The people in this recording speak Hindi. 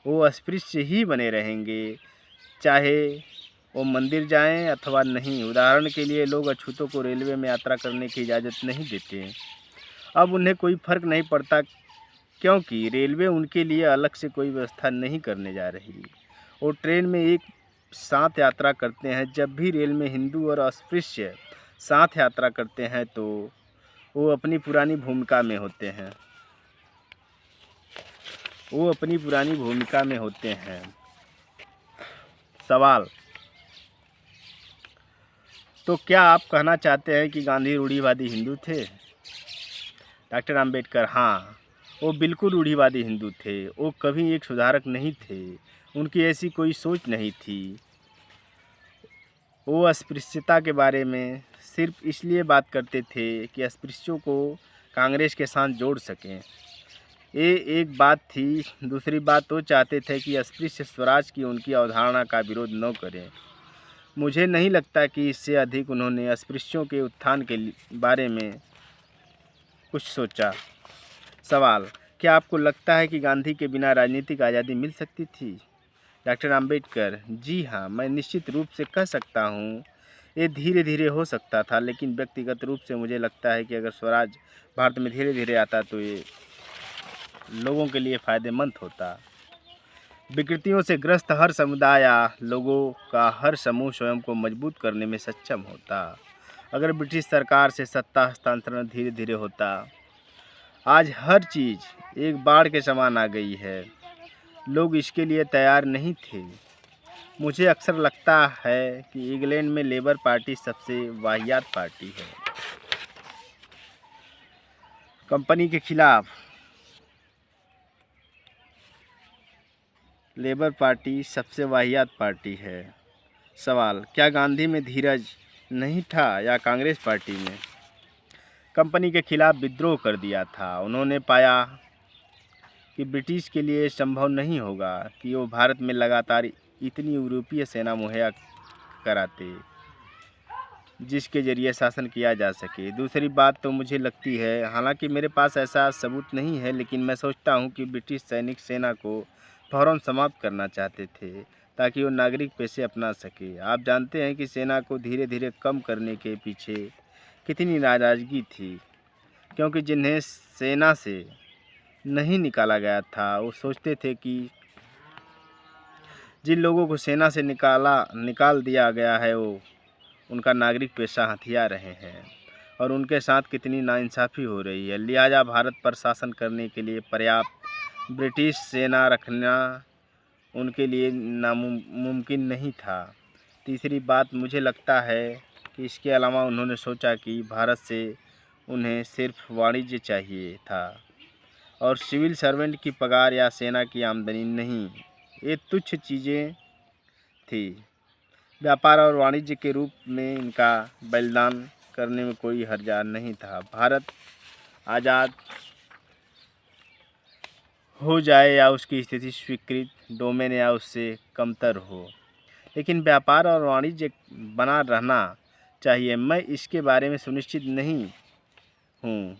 वो अस्पृश्य ही बने रहेंगे, चाहे वो मंदिर जाएं अथवा नहीं। उदाहरण के लिए लोग अछूतों को रेलवे में यात्रा करने की इजाज़त नहीं देते। अब उन्हें कोई फ़र्क नहीं पड़ता, क्योंकि रेलवे उनके लिए अलग से कोई व्यवस्था नहीं करने जा रही। वो ट्रेन में एक साथ यात्रा करते हैं। जब भी रेल में हिंदू और अस्पृश्य साथ यात्रा करते हैं तो वो अपनी पुरानी भूमिका में होते हैं। सवाल: तो क्या आप कहना चाहते हैं कि गांधी रूढ़िवादी हिंदू थे? डॉक्टर अंबेडकर: हाँ, वो बिल्कुल रूढ़िवादी हिंदू थे। वो कभी एक सुधारक नहीं थे। उनकी ऐसी कोई सोच नहीं थी। वो अस्पृश्यता के बारे में सिर्फ इसलिए बात करते थे कि अस्पृश्यों को कांग्रेस के साथ जोड़ सकें। ये एक बात थी। दूसरी बात, वो चाहते थे कि अस्पृश्य स्वराज की उनकी अवधारणा का विरोध न करें। मुझे नहीं लगता कि इससे अधिक उन्होंने अस्पृश्यों के उत्थान के बारे में कुछ सोचा। सवाल: क्या आपको लगता है कि गांधी के बिना राजनीतिक आज़ादी मिल सकती थी? डॉक्टर अंबेडकर: जी हाँ, मैं निश्चित रूप से कह सकता हूँ। ये धीरे धीरे हो सकता था, लेकिन व्यक्तिगत रूप से मुझे लगता है कि अगर स्वराज भारत में धीरे धीरे आता तो ये लोगों के लिए फ़ायदेमंद होता। विकृतियों से ग्रस्त हर समुदाय या लोगों का हर समूह स्वयं को मजबूत करने में सक्षम होता। अगर ब्रिटिश सरकार से सत्ता हस्तांतरण धीरे धीरे होता। आज हर चीज़ एक बाढ़ के समान आ गई है। लोग इसके लिए तैयार नहीं थे। मुझे अक्सर लगता है कि इंग्लैंड में लेबर पार्टी सबसे वाहियात पार्टी है। कंपनी के खिलाफ लेबर पार्टी सबसे वाहियात पार्टी है। सवाल: क्या गांधी में धीरज नहीं था या कांग्रेस पार्टी में? कंपनी के खिलाफ विद्रोह कर दिया था। उन्होंने पाया कि ब्रिटिश के लिए संभव नहीं होगा कि वो भारत में लगातार इतनी यूरोपीय सेना मुहैया कराते जिसके ज़रिए शासन किया जा सके। दूसरी बात तो मुझे लगती है, हालांकि मेरे पास ऐसा सबूत नहीं है, लेकिन मैं सोचता हूं कि ब्रिटिश सैनिक सेना को फौरन समाप्त करना चाहते थे ताकि वो नागरिक पेशे अपना सके। आप जानते हैं कि सेना को धीरे धीरे कम करने के पीछे कितनी नाराज़गी थी, क्योंकि जिन्हें सेना से नहीं निकाला गया था वो सोचते थे कि जिन लोगों को सेना से निकाल दिया गया है वो उनका नागरिक पेशा हथिया रहे हैं और उनके साथ कितनी नाइंसाफ़ी हो रही है। लिहाजा भारत पर शासन करने के लिए पर्याप्त ब्रिटिश सेना रखना उनके लिए नामुमकिन नहीं था। तीसरी बात, मुझे लगता है कि इसके अलावा उन्होंने सोचा कि भारत से उन्हें सिर्फ वाणिज्य चाहिए था और सिविल सर्वेंट की पगार या सेना की आमदनी नहीं। ये तुच्छ चीज़ें थी। व्यापार और वाणिज्य के रूप में इनका बलिदान करने में कोई हर्जा नहीं था। भारत आज़ाद हो जाए या उसकी स्थिति स्वीकृत डोमेन या उससे कमतर हो, लेकिन व्यापार और वाणिज्य बना रहना चाहिए। मैं इसके बारे में सुनिश्चित नहीं हूँ